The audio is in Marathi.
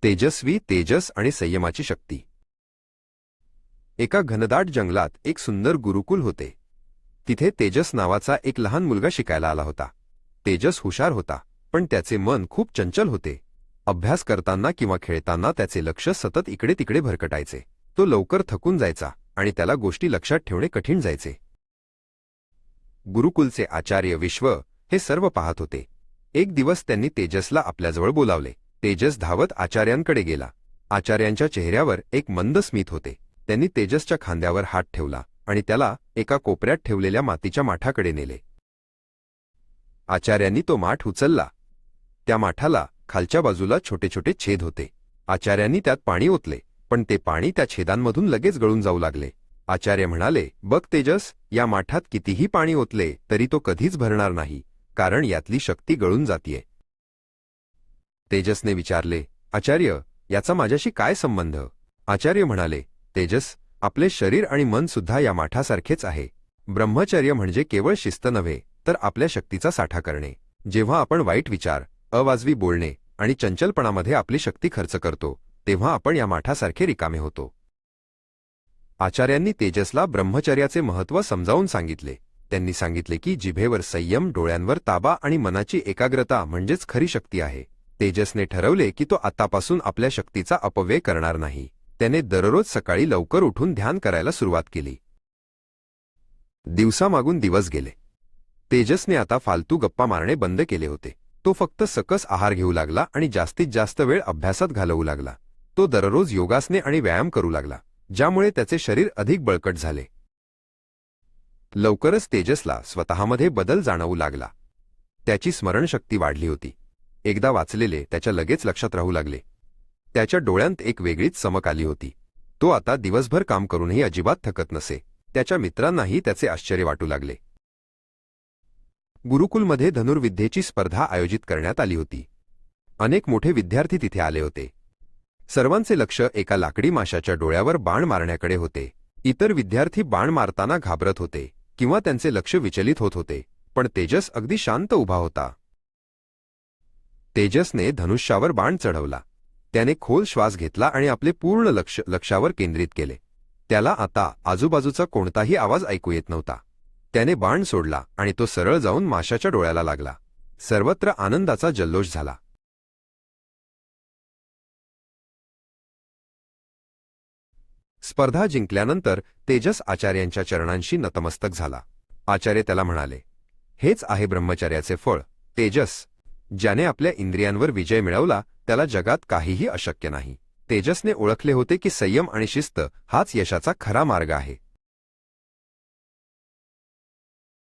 तेजस्वी तेजस आणि संयमाची शक्ती. एका घनदाट जंगलात एक सुंदर गुरुकुल होते. तिथे तेजस नावाचा एक लहान मुलगा शिकायला आला होता. तेजस हुशार होता, पण त्याचे मन खूप चंचल होते. अभ्यास करताना किंवा खेळताना त्याचे लक्ष सतत इकडे तिकडे भरकटायचे. तो लवकर थकून जायचा आणि त्याला गोष्टी लक्षात ठेवणे कठीण जायचे. गुरुकुलचे आचार्य विश्व हे सर्व पाहत होते. एक दिवस त्यांनी तेजसला आपल्याजवळ बोलावले. तेजस धावत आचार्यांकडे गेला. आचार्यांच्या चेहऱ्यावर एक मंद स्मित होते. त्यांनी तेजसच्या खांद्यावर हात ठेवला आणि त्याला एका कोपऱ्यात ठेवलेल्या मातीच्या माठाकडे नेले. आचार्यांनी तो माठ उचलला. त्या माठाला खालच्या बाजूला छोटे छोटे छेद होते. आचार्यांनी त्यात पाणी ओतले, पण ते पाणी त्या छेदांमधून लगेच गळून जाऊ लागले. आचार्य म्हणाले, "बघ तेजस, या माठात कितीही पाणी ओतले तरी तो कधीच भरणार नाही, कारण यातली शक्ती गळून जातीये." तेजसने विचारले, "आचार्य, याचा माझ्याशी काय संबंध?" आचार्य म्हणाले, "तेजस, आपले शरीर आणि मन सुद्धा या माठासारखेच आहे. ब्रह्मचर्य म्हणजे केवळ शिस्त नव्हे, तर आपल्या शक्तीचा साठा करणे. जेव्हा आपण वाईट विचार, अवाजवी बोलणे आणि चंचलपणामध्ये आपली शक्ती खर्च करतो, तेव्हा आपण या माठासारखे रिकामे होतो." आचार्यांनी तेजसला ब्रह्मचर्याचे महत्त्व समजावून सांगितले. त्यांनी सांगितले की जिभेवर संयम, डोळ्यांवर ताबा आणि मनाची एकाग्रता म्हणजेच खरी शक्ती आहे. तेजसने ठरवले की तो आतापासून आपल्या शक्तीचा अपव्यय करणार नाही. त्याने दररोज सकाळी लवकर उठून ध्यान करायला सुरुवात केली. दिवसामागून दिवस गेले. तेजसने आता फालतू गप्पा मारणे बंद केले होते. तो फक्त सकस आहार घेऊ लागला आणि जास्तीत जास्त वेळ अभ्यासात घालवू लागला. तो दररोज योगासने आणि व्यायाम करू लागला, ज्यामुळे त्याचे शरीर अधिक बळकट झाले. लवकरच तेजसला स्वतःमध्ये बदल जाणवू लागला. त्याची स्मरणशक्ती वाढली होती. एकदा वाचलेले त्याच्या लगेच लक्षात राहू लागले. त्याच्या डोळ्यांत एक वेगळीच चमक आली होती. तो आता दिवसभर काम करूनही अजिबात थकत नसे. त्याच्या मित्रांनाही त्याचे आश्चर्य वाटू लागले. गुरुकुलमध्ये धनुर्विद्येची स्पर्धा आयोजित करण्यात आली होती. अनेक मोठे विद्यार्थी तिथे आले होते. सर्वांचे लक्ष एका लाकडी माशाच्या डोळ्यावर बाण मारण्याकडे होते. इतर विद्यार्थी बाण मारताना घाबरत होते किंवा त्यांचे लक्ष विचलित होत होते, पण तेजस अगदी शांत उभा होता. तेजसने धनुष्यावर बाण चढवला. त्याने खोल श्वास घेतला आणि आपले पूर्ण लक्ष लक्ष्यावर केंद्रित केले. त्याला आता आजूबाजूचा कोणताही आवाज ऐकू येत नव्हता. त्याने बाण सोडला आणि तो सरळ जाऊन माशाच्या डोळ्याला लागला. सर्वत्र आनंदाचा जल्लोष झाला. स्पर्धा जिंकल्यानंतर तेजस आचार्यांच्या चरणांशी नतमस्तक झाला. आचार्य त्याला म्हणाले, "हेच आहे ब्रह्मचर्याचे फळ. तेजस, ज्याने आपल्या इंद्रियांवर विजय मिळवला त्याला जगात काहीही अशक्य नाही." तेजसने ओळखले होते की संयम आणि शिस्त हाच यशाचा खरा मार्ग आहे.